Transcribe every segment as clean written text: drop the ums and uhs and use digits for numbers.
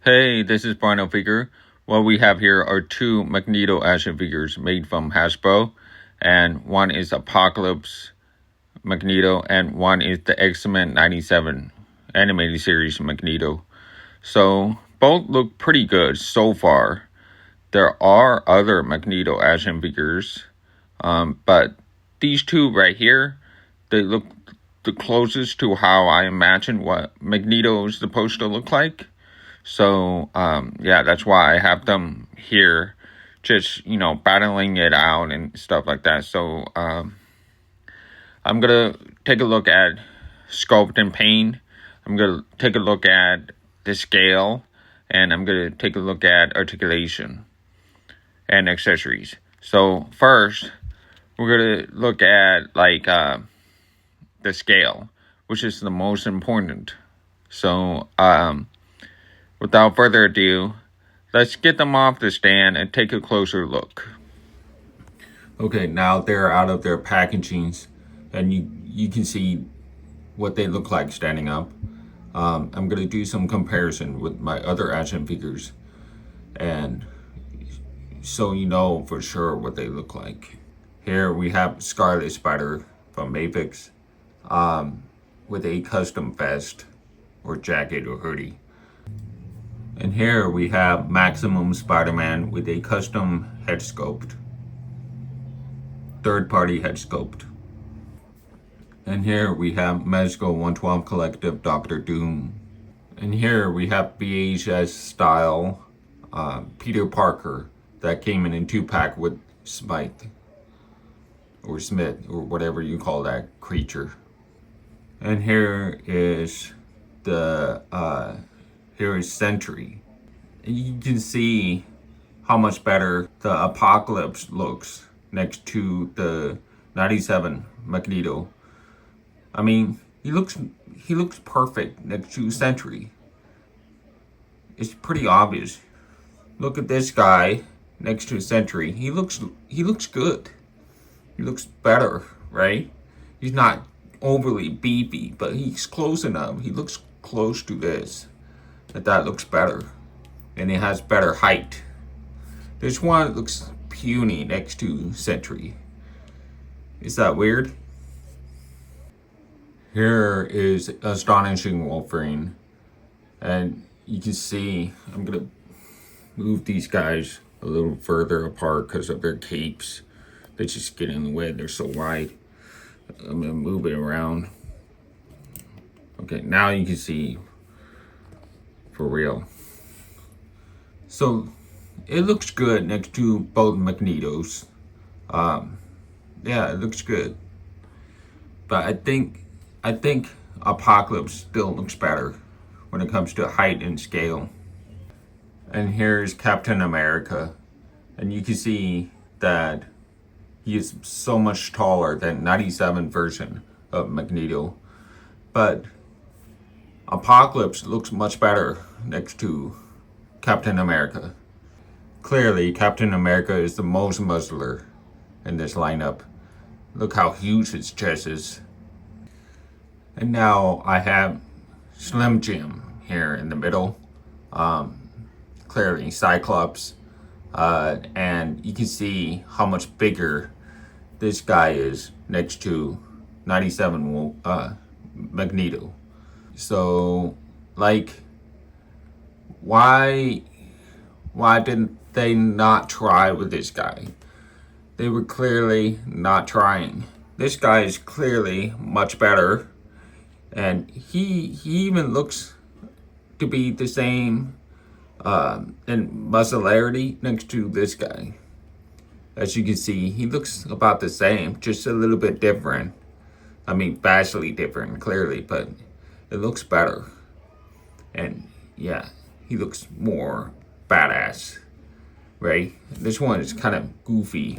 Hey, this is Brino Figure. What we have here are two Magneto action figures made from Hasbro, and one is Apocalypse Magneto, and one is the X-Men 97 animated series Magneto. So, both look pretty good so far. There are other Magneto action figures, but these two right here, they look the closest to how I imagine what Magneto is supposed to look like. So, yeah, that's why I have them here, just, battling it out and stuff like that. So, I'm going to take a look at sculpt and paint. I'm going to take a look at the scale, and I'm going to take a look at articulation and accessories. So, first, we're going to look at, the scale, which is the most important. So, without further ado, let's get them off the stand and take a closer look. Okay, now they're out of their packagings, and you can see what they look like standing up. I'm going to do some comparison with my other action figures, and so you know for sure what they look like. Here we have Scarlet Spider from Mapix with a custom vest or jacket or hoodie. And here we have Maximum Spider-Man with a custom head sculpt. Third-party head sculpt. And here we have Magical 112 Collective Doctor Doom. And here we have VHS style Peter Parker that came in 2-pack with Smythe. Or Smith, or whatever you call that creature. And here is here is Sentry. And you can see how much better the Apocalypse looks next to the 97 Magneto. I mean, he looks perfect next to Sentry. It's pretty obvious. Look at this guy next to Sentry. He looks good. He looks better, right? He's not overly beefy, but he's close enough. He looks close to this. That looks better. And it has better height. This one looks puny next to Sentry. Is that weird? Here is Astonishing Wolverine. And you can see, I'm going to move these guys a little further apart because of their capes. They just get in the way, they're so wide. I'm gonna move it around. Okay, now you can see for real. So it looks good next to both Magnetos. Yeah, it looks good. But I think Apocalypse still looks better when it comes to height and scale. And here's Captain America. And you can see that he is so much taller than 97 version of Magneto. But Apocalypse looks much better next to Captain America. Clearly, Captain America is the most muscular in this lineup. Look how huge his chest is. And now I have Slim Jim here in the middle. Clearly, Cyclops. And you can see how much bigger this guy is next to 97 Magneto. So, why didn't they not try with this guy? They were clearly not trying. This guy is clearly much better, and he even looks to be the same in muscularity next to this guy. As you can see, he looks about the same, just a little bit different. I mean, vastly different, clearly, but it looks better. And yeah, he looks more badass, right? This one is kind of goofy.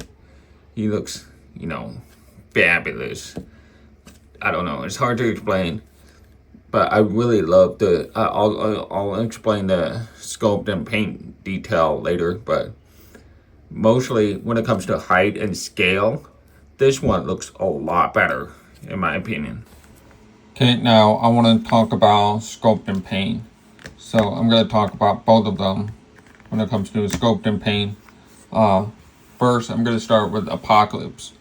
He looks, fabulous. I don't know, it's hard to explain. But I really love I'll explain the sculpt and paint detail later, but mostly when it comes to height and scale, this one looks a lot better, in my opinion. Okay, now I want to talk about sculpt and paint. So I'm going to talk about both of them when it comes to sculpt and paint. First, I'm going to start with Apocalypse.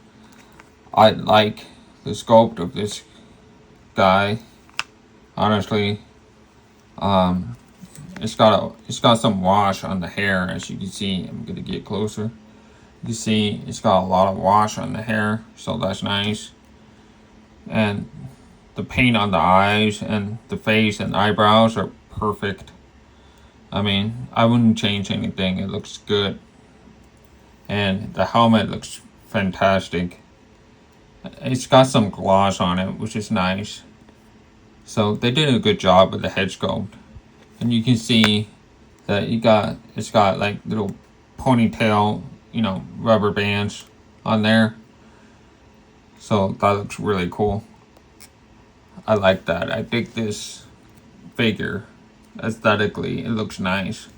I like the sculpt of this guy. Honestly, it's got some wash on the hair, as you can see. I'm going to get closer. You can see it's got a lot of wash on the hair, so that's nice. And the paint on the eyes and the face and eyebrows are perfect. I mean, I wouldn't change anything. It looks good. And the helmet looks fantastic. It's got some gloss on it, which is nice. So they did a good job with the head sculpt. And you can see that it's got like little ponytail, rubber bands on there. So that looks really cool. I like that. I think this figure aesthetically, it looks nice.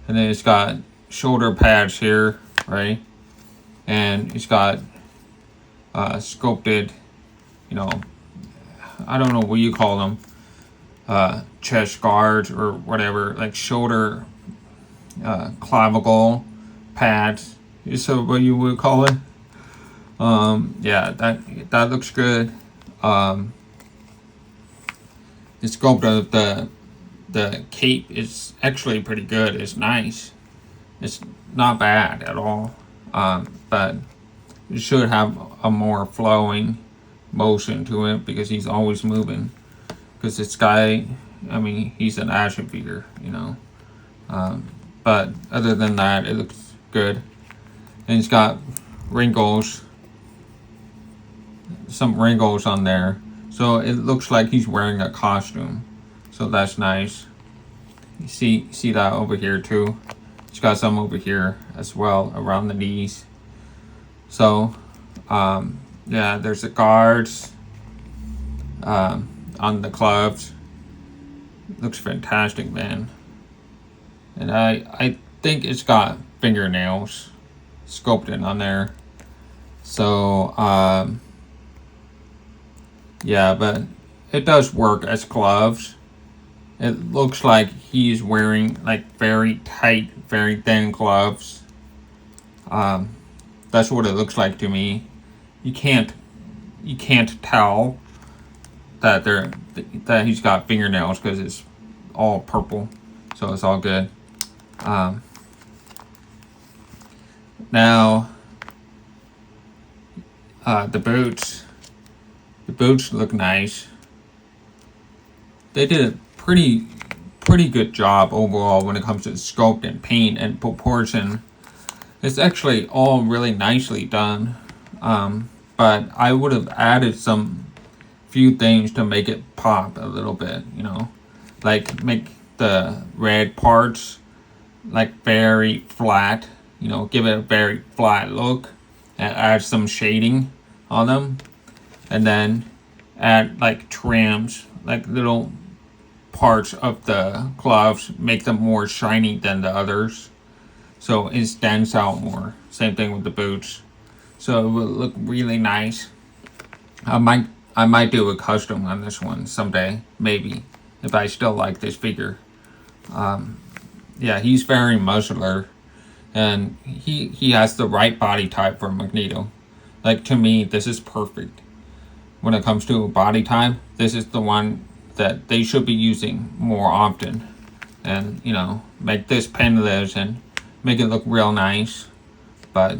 And then it's got shoulder pads here, right? And it's got sculpted, I don't know what you call them, chest guards or whatever, like shoulder clavicle pads. So what you would call it. Yeah, that looks good. The sculpt of the cape is actually pretty good. It's nice. It's not bad at all. But it should have a more flowing motion to it because he's always moving. Because this guy, I mean, he's an action figure, But other than that, it looks good. And he's got wrinkles, some wrinkles on there. So it looks like he's wearing a costume. So that's nice. You see that over here too. He's got some over here as well around the knees. So, yeah, there's the guards on the gloves. Looks fantastic, man. And I think it's got fingernails sculpted on there. So, yeah, but it does work as gloves. It looks like he's wearing like very tight, very thin gloves. That's what it looks like to me. You can't tell that he's got fingernails because it's all purple, so it's all good. Now, the boots. The boots look nice. They did a pretty good job overall when it comes to sculpt and paint and proportion. It's actually all really nicely done. But I would have added some few things to make it pop a little bit, like make the red parts like very flat, give it a very flat look and add some shading on them. And then add like trims, like little parts of the gloves, make them more shiny than the others. So it stands out more. Same thing with the boots. So it will look really nice. I might do a custom on this one someday, maybe, if I still like this figure. Yeah, he's very muscular, and he has the right body type for Magneto. Like, to me, this is perfect. When it comes to a body type, this is the one that they should be using more often. And, make this penless and make it look real nice. But,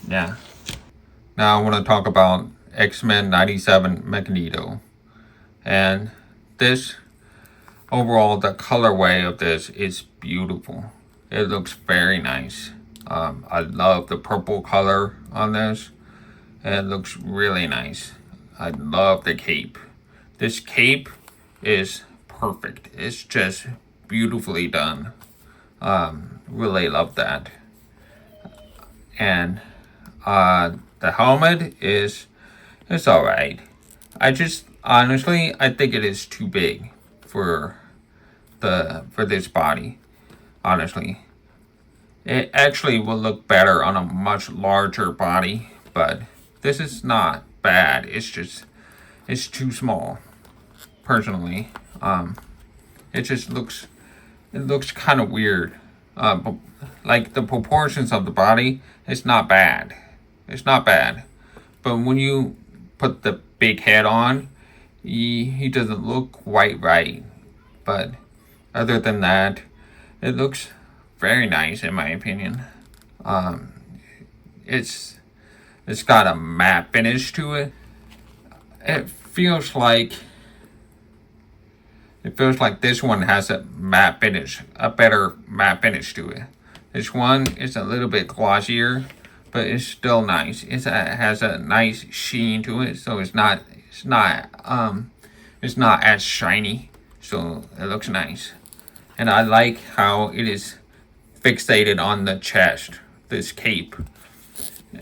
yeah. Now I want to talk about X-Men 97 Magneto. And this, overall, the colorway of this is beautiful. It looks very nice. I love the purple color on this. It looks really nice. I love the cape. This cape is perfect. It's just beautifully done. Really love that. And the helmet it's alright. I think it is too big for this body. Honestly, it actually will look better on a much larger body, but this is not bad. It's too small. Personally, it just looks, it looks kind of weird. But like the proportions of the body, it's not bad. It's not bad. But when you put the big head on, he doesn't look quite right. But other than that, it looks very nice in my opinion. Um, it's got a matte finish to it. It feels like this one has a matte finish, a better matte finish to it. This one is a little bit glossier, but it's still nice. It has a nice sheen to it, so it's not as shiny. So it looks nice, and I like how it is fixated on the chest, this cape,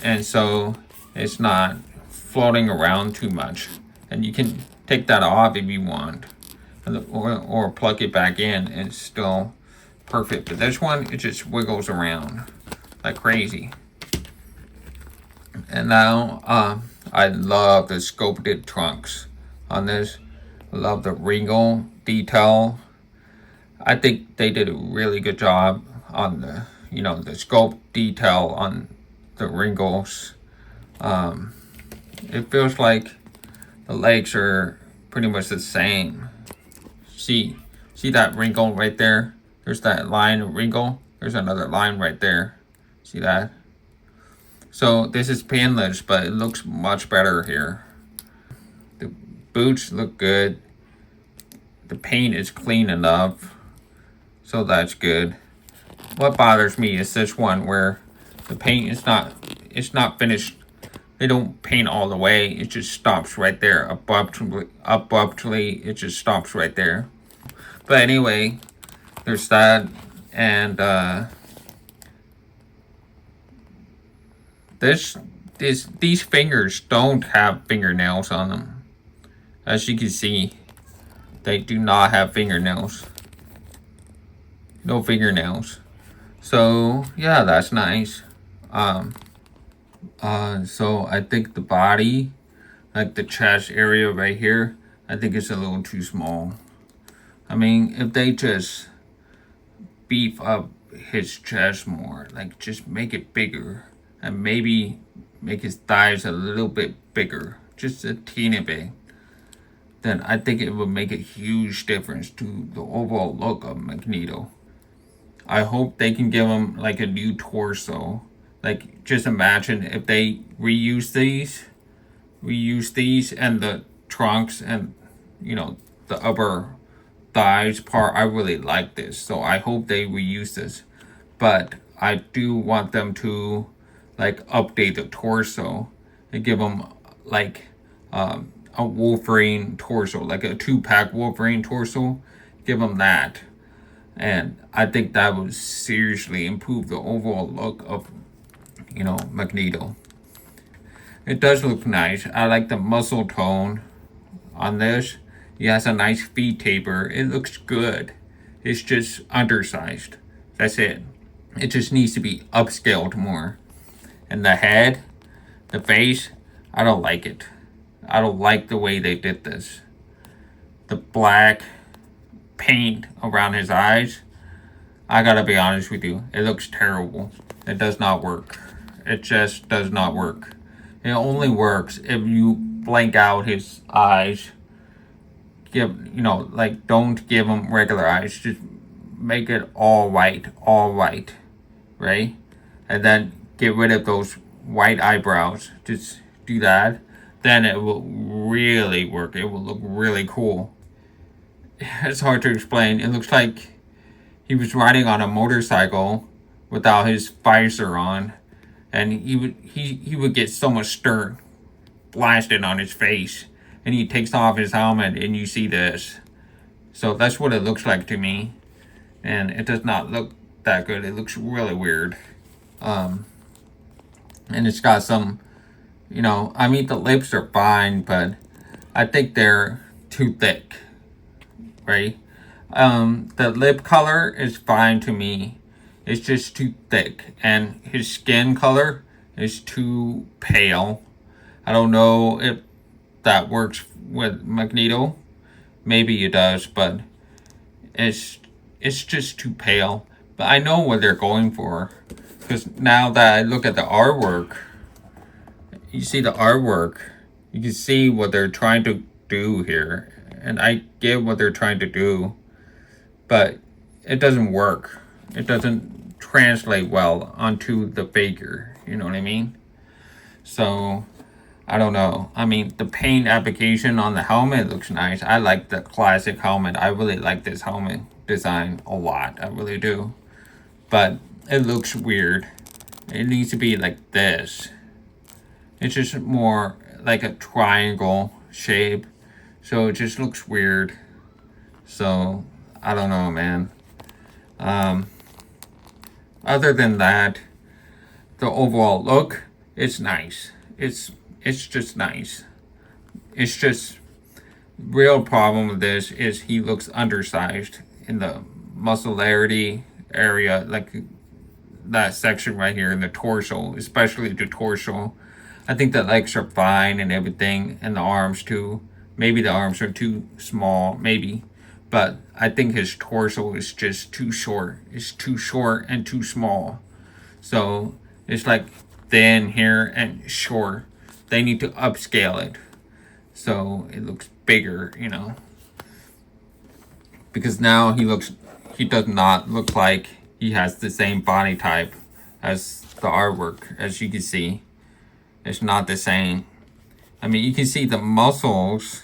and so it's not floating around too much. And you can take that off if you want, or plug it back in, and it's still perfect. But this one, it just wiggles around like crazy. And now I love the sculpted trunks on this. I love the wrinkle detail. I think they did a really good job on the, you know, the sculpt detail on the wrinkles. It feels like the legs are pretty much the same. See that wrinkle right there? There's that line of wrinkle. There's another line right there. See that? So this is pinless, but it looks much better here. The boots look good. The paint is clean enough, so that's good. What bothers me is this one where the paint is not finished. They don't paint all the way. It just stops right there. Abruptly, it just stops right there. But anyway, there's that, and these fingers don't have fingernails on them. As you can see, they do not have fingernails. No fingernails. So yeah, that's nice. So I think the body, like the chest area right here, I think it's a little too small. I mean, if they just beef up his chest more, like just make it bigger, and maybe make his thighs a little bit bigger, just a teeny bit, then I think it would make a huge difference to the overall look of Magneto. I hope they can give him like a new torso. Like, just imagine if they reuse these and the trunks and, you know, the upper thighs part. I really like this, so I hope they reuse this. But I do want them to like update the torso and give him like a Wolverine torso, like a 2-pack Wolverine torso. Give him that, and I think that would seriously improve the overall look of, you know, Magneto. It does look nice. I like the muscle tone on this. He has a nice feet taper. It looks good. It's just undersized. That's it. It just needs to be upscaled more. And the head, the face, I don't like it. I don't like the way they did this. The black paint around his eyes, I gotta be honest with you, it looks terrible. It does not work. It just does not work. It only works if you blank out his eyes. Don't give him regular eyes. Just make it all white, right? And then get rid of those white eyebrows. Just do that. Then it will really work. It will look really cool. It's hard to explain. It looks like he was riding on a motorcycle without his visor on, and he would get so much dirt blasted on his face, and he takes off his helmet and you see this. So that's what it looks like to me, and it does not look that good. It looks really weird. And it's got some, I mean, the lips are fine, but I think they're too thick, right? The lip color is fine to me. It's just too thick, and his skin color is too pale. I don't know if that works with Magneto. Maybe it does, but it's just too pale. But I know what they're going for, because now that I look at the artwork, you see the artwork, you can see what they're trying to do here, and I get what they're trying to do, but it doesn't work. It doesn't translate well onto the figure. You know what I mean? So I don't know. I mean, the paint application on the helmet looks nice. I like the classic helmet. I really like this helmet design a lot. I really do. But it looks weird. It needs to be like this. It's just more like a triangle shape. So it just looks weird. So I don't know, man. Other than that, the overall look, it's nice. It's just nice. It's just real problem with this is he looks undersized in the muscularity area, like that section right here in the torso, especially the torso. I think the legs are fine and everything, and the arms too. Maybe the arms are too small, maybe. But I think his torso is just too short. It's too short and too small. So it's like thin here and short. They need to upscale it so it looks bigger, you know. Because now he does not look like he has the same body type as the artwork, as you can see. It's not the same. I mean, you can see the muscles,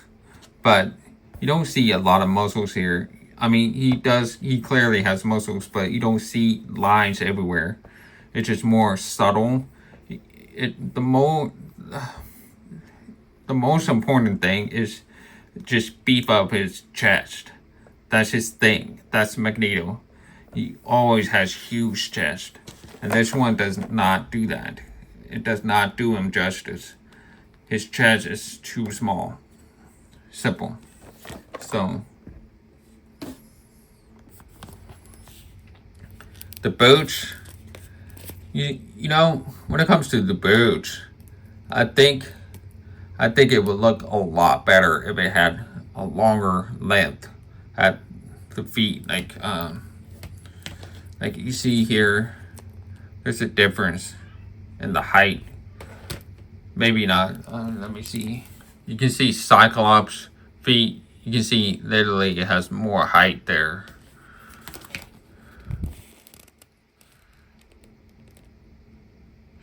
but you don't see a lot of muscles here. I mean, he clearly has muscles, but you don't see lines everywhere. It's just more subtle. The most important thing is just beef up his chest. That's his thing. That's Magneto. He always has huge chest. And this one does not do that. It does not do him justice. His chest is too small. Simple. So the boots, you know, when it comes to the boots, I think it would look a lot better if it had a longer length at the feet. Like you see here, there's a difference in the height. Maybe not. Let me see. You can see Cyclops feet. You can see literally it has more height there.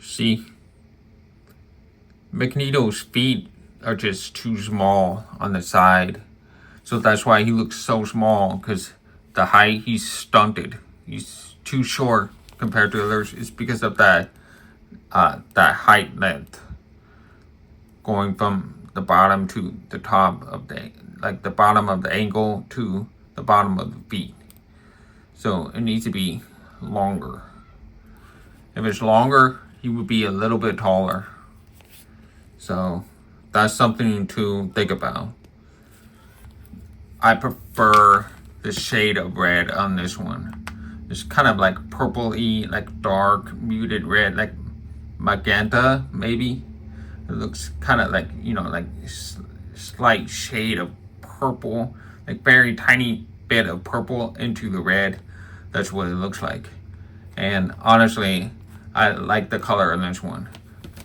See? Magneto's feet are just too small on the side. So that's why he looks so small, because the height, he's stunted. He's too short compared to others. It's because of that height length. Going from the bottom to the top of the bottom of the ankle to the bottom of the feet. So it needs to be longer. If it's longer, he would be a little bit taller. So that's something to think about. I prefer the shade of red on this one. It's kind of like purpley, like dark, muted red, like magenta, maybe. It looks kind of like, you know, like slight shade of purple, like very tiny bit of purple into the red. That's what it looks like. And honestly, I like the color in this one,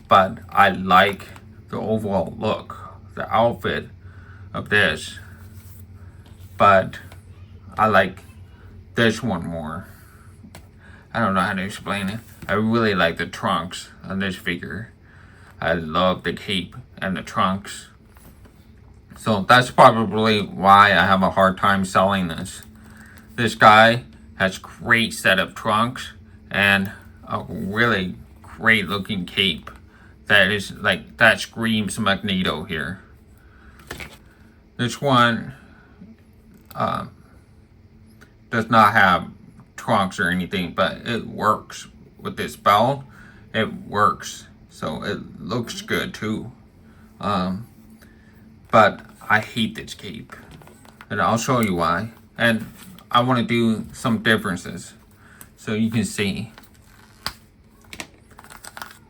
but I like the overall look, the outfit of this, but I like this one more. I don't know how to explain it. I really like the trunks on this figure. I love the cape and the trunks. So that's probably why I have a hard time selling this. This guy has great set of trunks and a really great looking cape that is like, that screams Magneto here. This one does not have trunks or anything, but it works with this belt. It works. So it looks good too. But I hate this cape. And I'll show you why. And I want to do some differences so you can see.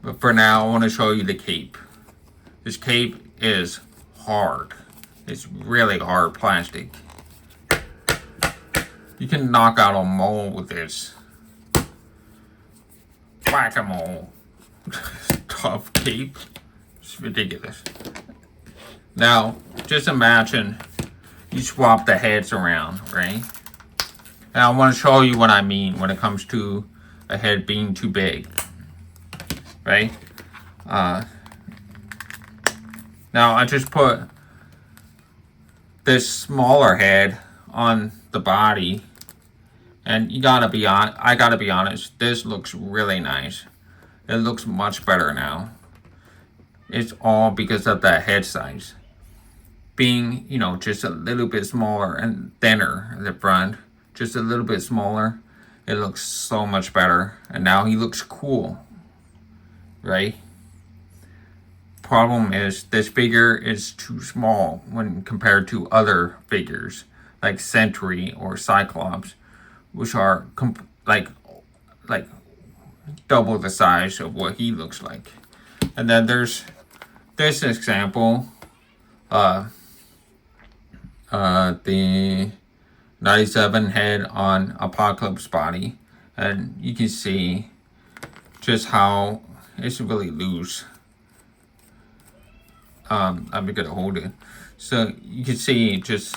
But for now, I want to show you the cape. This cape is hard. It's really hard plastic. You can knock out a mole with this. Whack-a-mole. Tough cape. It's ridiculous. Now, just imagine you swap the heads around, right? And I want to show you what I mean when it comes to a head being too big, right? Now, I just put this smaller head on the body, and I gotta be honest, this looks really nice. It looks much better now. It's all because of the head size being, just a little bit smaller and thinner in the front, just a little bit smaller. It looks so much better, and now he looks cool, right? Problem is, this figure is too small when compared to other figures like Sentry or Cyclops, which are like double the size of what he looks like. And then there's this example, the 97 head on Apocalypse body, and you can see just how it's really loose. I'm gonna hold it, so you can see just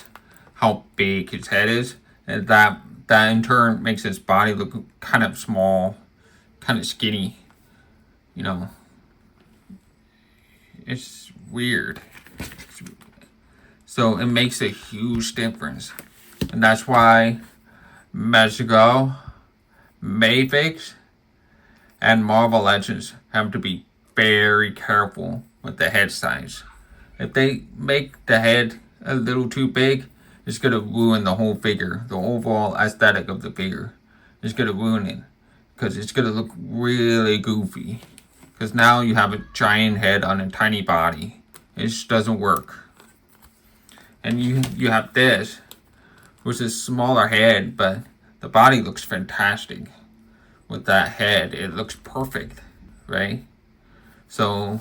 how big his head is, and that in turn makes his body look kind of small, kind of skinny. It's weird. So it makes a huge difference, and that's why Magico, Mayfix, and Marvel Legends have to be very careful with the head size. If they make the head a little too big, it's going to ruin the whole figure. The overall aesthetic of the figure is going to ruin it, because it's going to look really goofy. Because now you have a giant head on a tiny body. It just doesn't work. And you have this, which is a smaller head, but the body looks fantastic. With that head, it looks perfect, right? So,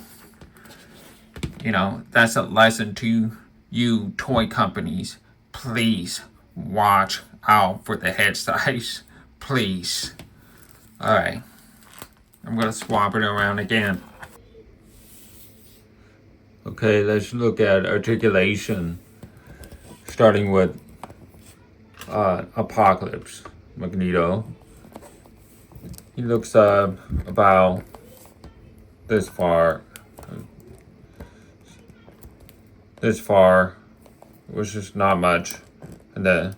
that's a lesson to you toy companies. Please watch out for the head size. Please. Alright. I'm going to swap it around again. Okay, let's look at articulation. Starting with Apocalypse, Magneto. He looks about this far, which is not much, and then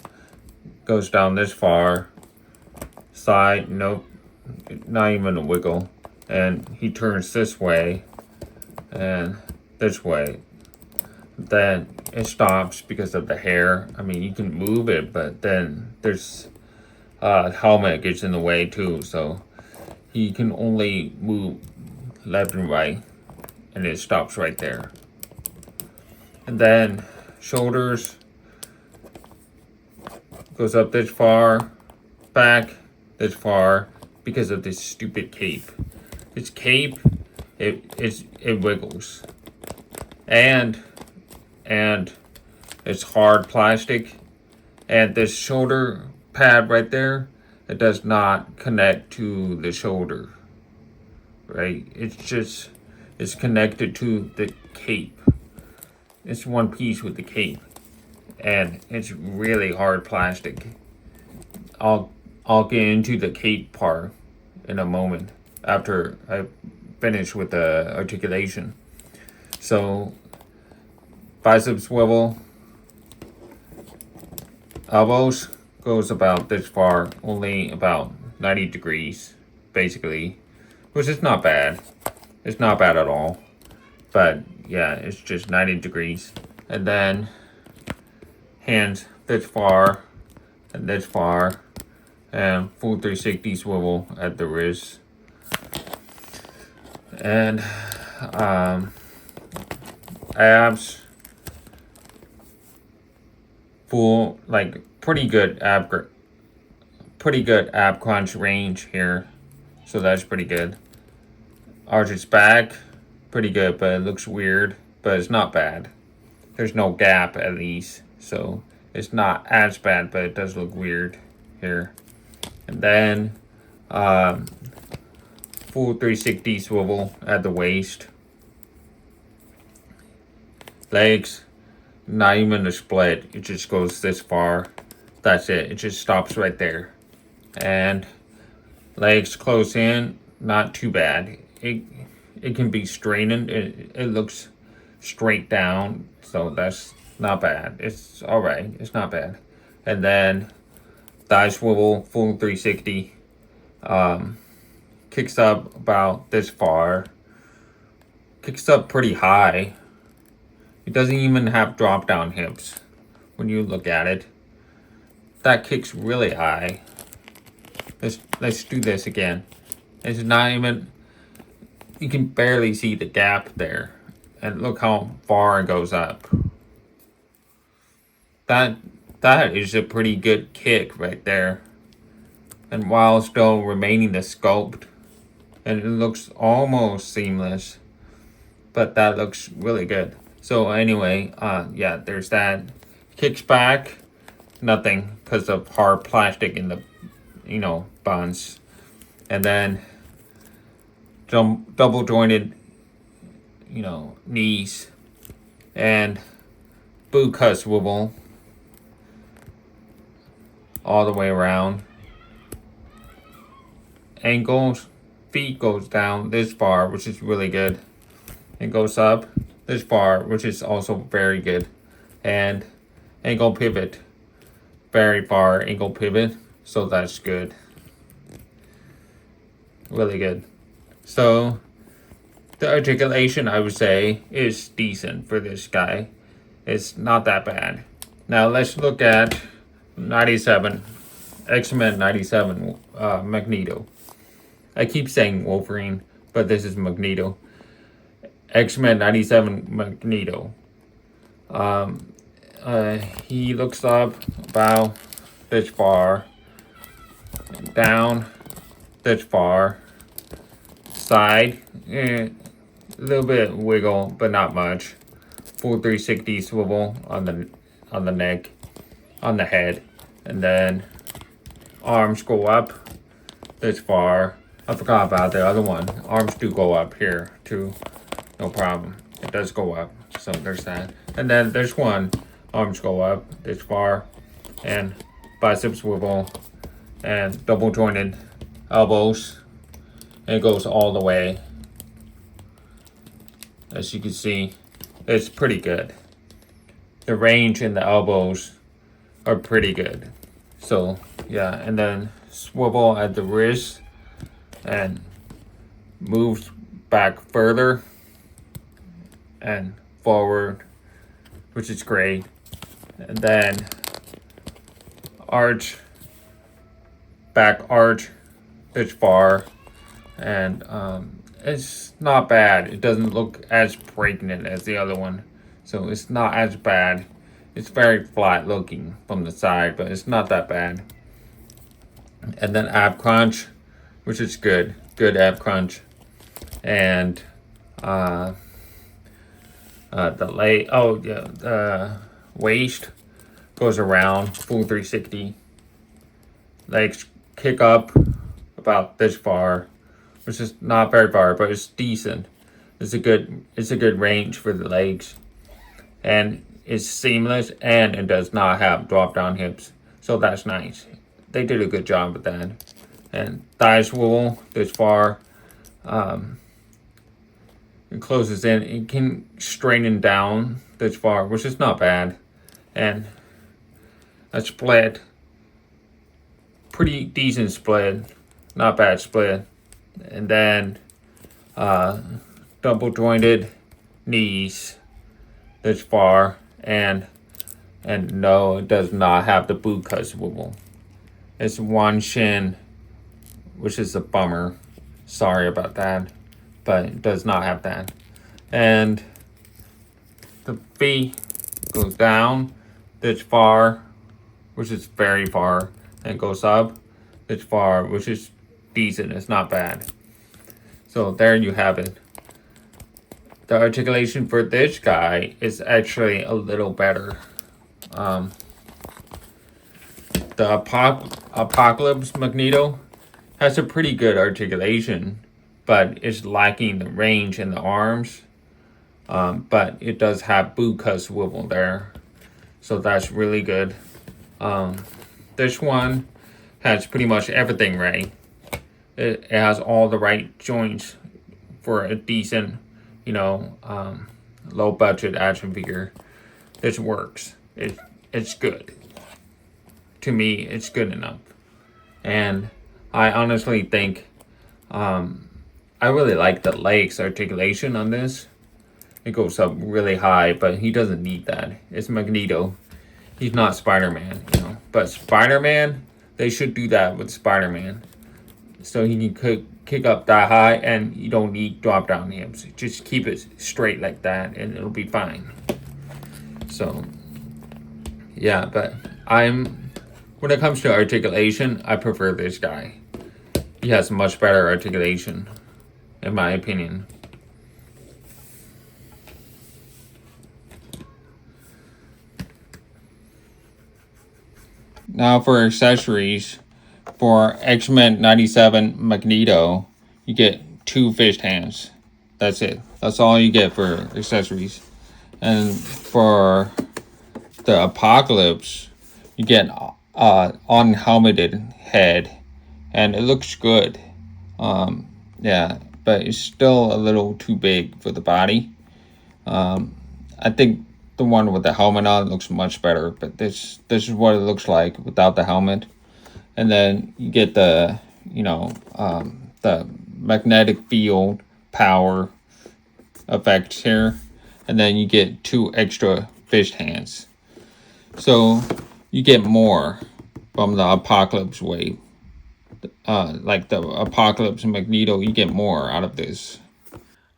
goes down this far, side, nope, not even a wiggle, and he turns this way, and this way. Then it stops because of the hair. I mean, you can move it, but then there's helmet gets in the way too, so he can only move left and right, and it stops right there. And then shoulders goes up this far, back this far, because of this stupid cape. This cape, it wiggles, and it's hard plastic, and this shoulder pad right there, it does not connect to the shoulder, right? It's connected to the cape. It's one piece with the cape, and it's really hard plastic. I'll get into the cape part in a moment after I finish with the articulation. So bicep swivel, elbows goes about this far, only about 90 degrees, basically, which is not bad. It's not bad at all, but yeah, it's just 90 degrees. And then hands this far and this far, and full 360 swivel at the wrist. And abs, full, like pretty good ab crunch range here, so that's pretty good. Arches back, pretty good, but it looks weird, but it's not bad. There's no gap at least, so it's not as bad, but it does look weird. here. And then full 360 swivel at the waist. Legs, not even a split. It just goes this far. That's it. It just stops right there. And legs close in, not too bad. It can be straightened. It looks straight down, so that's not bad. It's all right. It's not bad. And then thigh swivel, full 360. Kicks up about this far. Kicks up pretty high. It doesn't even have drop down hips when you look at it. That kicks really high. Let's do this again. It's not even, you can barely see the gap there. And look how far it goes up. That is a pretty good kick right there. And while still remaining the sculpt. And it looks almost seamless. But that looks really good. So anyway, yeah, there's that. Kicks back. Nothing because of hard plastic in the, buns. And then double jointed, knees. And boot cut swivel. All the way around. Ankles, feet goes down this far, which is really good. It goes up this far, which is also very good. And ankle pivot, very far ankle pivot, so that's good. Really good. So the articulation, I would say, is decent for this guy. It's not that bad. Now let's look at 97, X-Men 97, Magneto. I keep saying Wolverine, but this is Magneto. X-Men 97 Magneto. He looks up about this far, down this far, side, a little bit wiggle, but not much. Full 360 swivel on the neck, on the head, and then arms go up this far. I forgot about the other one. Arms do go up here too. No problem. It does go up. So there's that. And then there's one. Arms go up this far. And bicep swivel. And double jointed elbows. And it goes all the way. As you can see, it's pretty good. The range in the elbows are pretty good. So yeah, and then swivel at the wrist. And moves back further and forward, which is great. And then arch, back arch this far, and it's not bad. It doesn't look as pregnant as the other one, so it's not as bad. It's very flat looking from the side, but it's not that bad. And then ab crunch, which is good ab crunch. And the waist goes around full 360. Legs kick up about this far, which is not very far, but it's decent. It's a good range for the legs, and it's seamless, and it does not have drop down hips, so that's nice. They did a good job with that. And thigh swivel this far. It closes in. It can straighten down this far, which is not bad. And a split, pretty decent split, not bad split. And then double jointed knees this far, and no, it does not have the boot cut swivel. It's one shin, which is a bummer. Sorry about that, but it does not have that. And the feet goes down this far, which is very far, and goes up this far, which is decent. It's not bad. So there you have it. The articulation for this guy is actually a little better. The Apocalypse Magneto has a pretty good articulation, but it's lacking the range in the arms. But it does have boot cut swivel there, so that's really good. This one has pretty much everything right. It has all the right joints for a decent, low budget action figure. This works. It's good. To me, it's good enough. And I honestly think I really like the legs articulation on this. It goes up really high, but he doesn't need that. It's Magneto. He's not Spider-Man, But Spider-Man, they should do that with Spider-Man. So he can kick up that high and you don't need drop down hips. Just keep it straight like that and it'll be fine. So yeah, but when it comes to articulation, I prefer this guy. He has much better articulation, in my opinion. Now for accessories, for X-Men 97 Magneto, you get 2 fist hands. That's it. That's all you get for accessories. And for the Apocalypse, you get unhelmeted head, and it looks good. Yeah, but it's still a little too big for the body. I think the one with the helmet on looks much better, but this is what it looks like without the helmet. And then you get the the magnetic field power effects here, and then you get 2 extra fist hands. So you get more from the Apocalypse wave. Like the Apocalypse and Magneto, you get more out of this.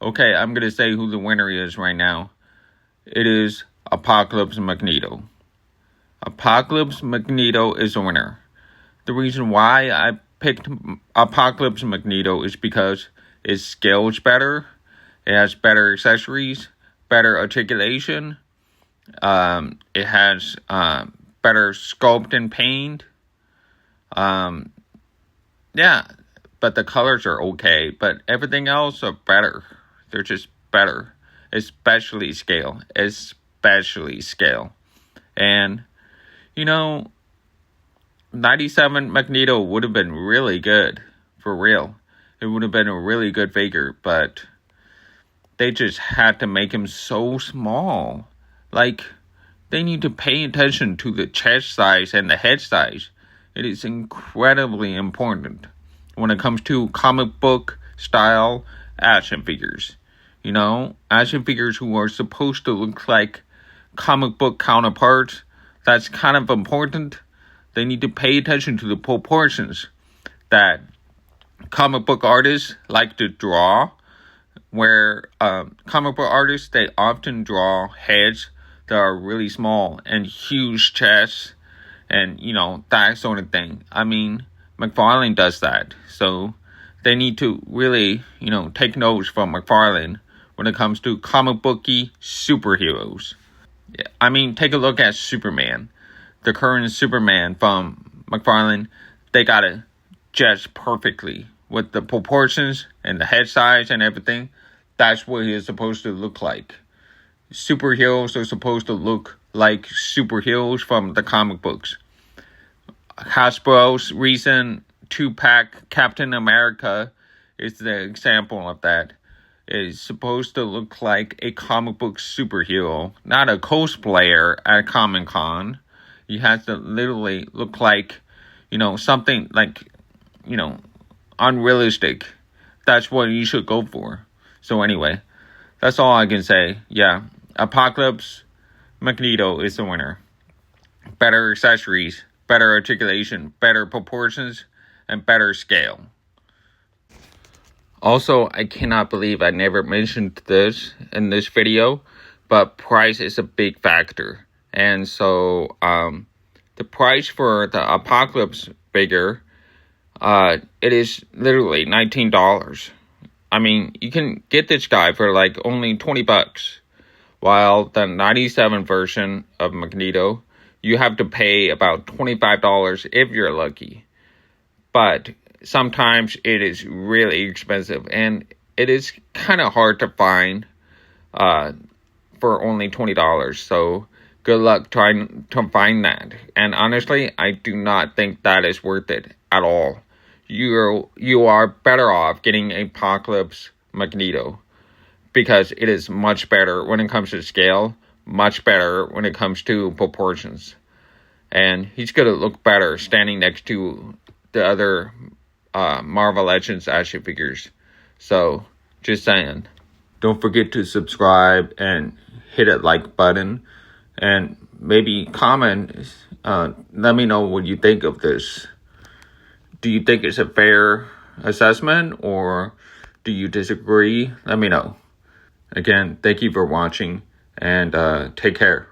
Okay, I'm gonna say who the winner is right now. It is Apocalypse and Magneto. Apocalypse Magneto is the winner. The reason why I picked Apocalypse Magneto is because it scales better, it has better accessories, better articulation, it has better sculpt and paint. Yeah, but the colors are okay, but everything else are better. They're just better, especially scale. And 97 Magneto would have been really good, for real. It would have been a really good figure, but they just had to make him so small. Like, they need to pay attention to the chest size and the head size. It is incredibly important when it comes to comic book style action figures. Action figures who are supposed to look like comic book counterparts, that's kind of important. They need to pay attention to the proportions that comic book artists like to draw, where comic book artists, they often draw heads that are really small and huge chests and, that sort of thing. I mean, McFarlane does that. So they need to really, take notes from McFarlane when it comes to comic booky superheroes. I mean, take a look at Superman. The current Superman from McFarlane, they got it just perfectly with the proportions and the head size and everything. That's what he is supposed to look like. Superheroes are supposed to look like superheroes from the comic books. Hasbro's recent 2-pack Captain America is the example of that. It's supposed to look like a comic book superhero, not a cosplayer at Comic-Con. He has to literally look like, something like, unrealistic. That's what you should go for. So anyway, that's all I can say. Yeah, Apocalypse Magneto is the winner. Better accessories, better articulation, better proportions, and better scale. Also, I cannot believe I never mentioned this in this video, but price is a big factor. And so, the price for the Apocalypse figure, it is literally $19. I mean, you can get this guy for like only $20, while the 97 version of Magneto, you have to pay about $25 if you're lucky. But sometimes it is really expensive, and it is kind of hard to find for only $20. So good luck trying to find that. And honestly, I do not think that is worth it at all. You are better off getting Apocalypse Magneto, because it is much better when it comes to scale, much better when it comes to proportions. And he's going to look better standing next to the other Marvel Legends action figures. So, just saying. Don't forget to subscribe and hit that like button. And maybe comment. Let me know what you think of this. Do you think it's a fair assessment, or do you disagree? Let me know. Again, thank you for watching, and take care.